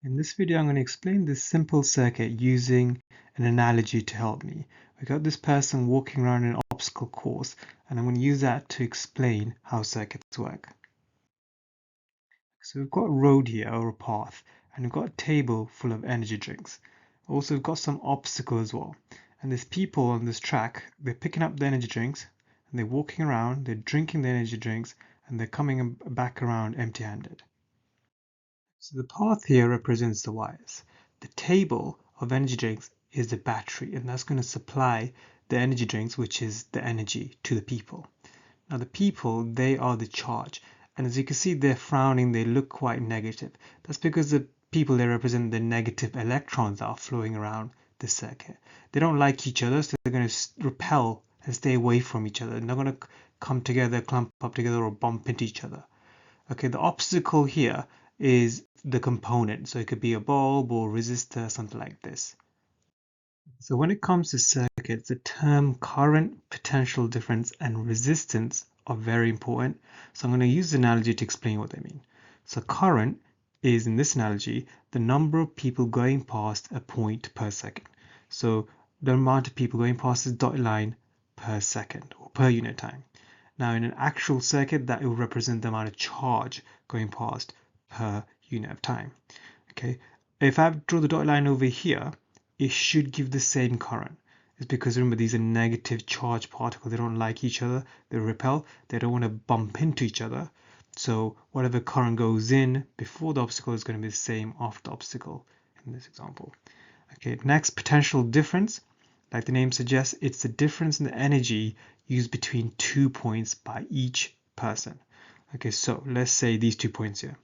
In this video, I'm going to explain this simple circuit using an analogy to help me. We got this person walking around an obstacle course, and I'm going to use that to explain how circuits work. So we've got a road here, or a path, and we've got a table full of energy drinks. Also, we've got some obstacle as well. And there's people on this track, they're picking up the energy drinks, and they're walking around, they're drinking the energy drinks, and they're coming back around empty-handed. So the path here represents the wires. The table of energy drinks is the battery, and that's going to supply the energy drinks, which is the energy, to the people. Now the people, they are the charge. And as you can see, they're frowning, they look quite negative. That's because the people, they represent the negative electrons that are flowing around the circuit. They don't like each other, so they're going to repel and stay away from each other. They're not going to come together, clump up together, or bump into each other. Okay, the obstacle here is the component. So it could be a bulb or resistor, something like this. So when it comes to circuits, the term current, potential difference, and resistance are very important. So I'm going to use the analogy to explain what they mean. So current is, in this analogy, the number of people going past a point per second. So the amount of people going past this dotted line per second or per unit time. Now in an actual circuit, that will represent the amount of charge going past per unit of time. Okay, if I draw the dotted line over here, it should give the same current. It's because remember, these are negative charge particles. They don't like each other, they repel, they don't want to bump into each other. So whatever current goes in before the obstacle is going to be the same after the obstacle in this example. Okay, next, potential difference. Like the name suggests, it's the difference in the energy used between 2 points by each person. Okay, so let's say these 2 points here.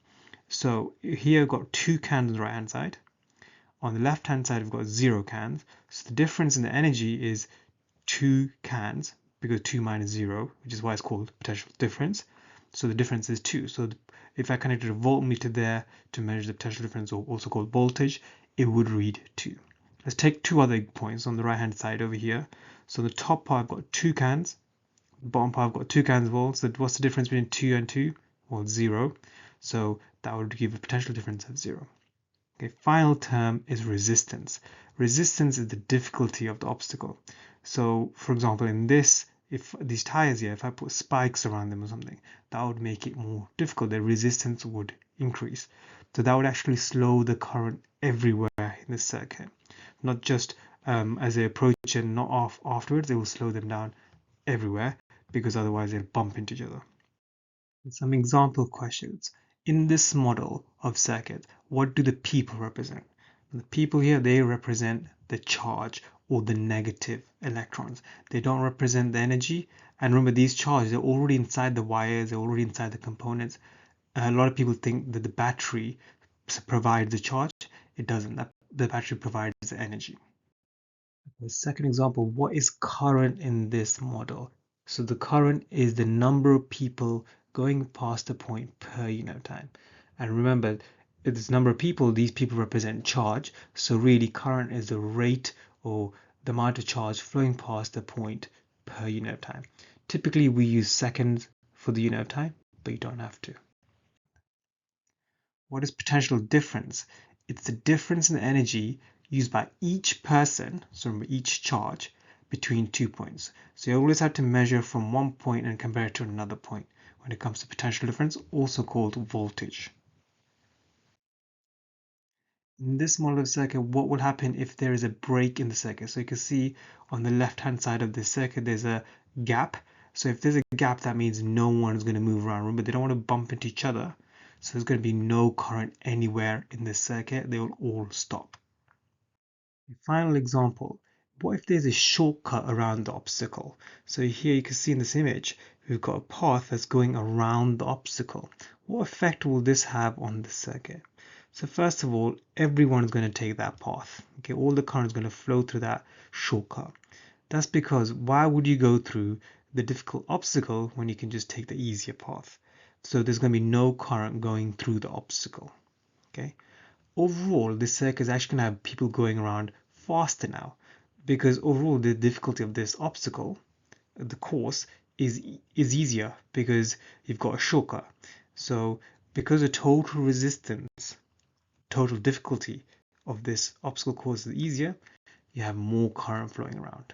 So here I've got 2 cans on the right hand side. On the left hand side, we've got 0 cans. So the difference in the energy is 2 cans, because 2 minus 0, which is why it's called potential difference. So the difference is 2. So if I connected a voltmeter there to measure the potential difference, or also called voltage, it would read 2. Let's take 2 other points on the right hand side over here. So the top part, I've got 2 cans. The bottom part, I've got 2 cans as well. So what's the difference between 2 and 2? Well, 0. So that would give a potential difference of 0. Okay, final term is resistance. Resistance is the difficulty of the obstacle. So, for example, in this, if these tires here, if I put spikes around them or something, that would make it more difficult. The resistance would increase. So that would actually slow the current everywhere in the circuit, not just as they approach and not off afterwards. It will slow them down everywhere because otherwise they'll bump into each other. Some example questions. In this model of circuit, what do the people represent? The people here, they represent the charge or the negative electrons. They don't represent the energy. And remember, these charges, they're already inside the wires, they're already inside the components. A lot of people think that the battery provides the charge. It doesn't. The battery provides the energy. The second example, what is current in this model? So the current is the number of people going past a point per unit of time. And remember, this number of people, these people represent charge. So really current is the rate or the amount of charge flowing past the point per unit of time. Typically we use seconds for the unit of time, but you don't have to. What is potential difference? It's the difference in energy used by each person, so remember each charge, between 2 points. So you always have to measure from one point and compare it to another point when it comes to potential difference, also called voltage. In this model of circuit, what will happen if there is a break in the circuit? So you can see on the left hand side of this circuit, there's a gap. So if there's a gap, that means no one is going to move around. Remember, they don't want to bump into each other. So there's going to be no current anywhere in this circuit. They will all stop. Final example, what if there's a shortcut around the obstacle? So here you can see in this image, we've got a path that's going around the obstacle. What effect will this have on the circuit? So first of all, everyone is going to take that path. Okay, all the current is going to flow through that shortcut. That's because why would you go through the difficult obstacle when you can just take the easier path? So there's going to be no current going through the obstacle. Okay. Overall, this circuit is actually going to have people going around faster now, because overall the difficulty of this obstacle, the course, is easier because you've got a shortcut. So because the total resistance total difficulty of this obstacle course is easier, you have more current flowing around.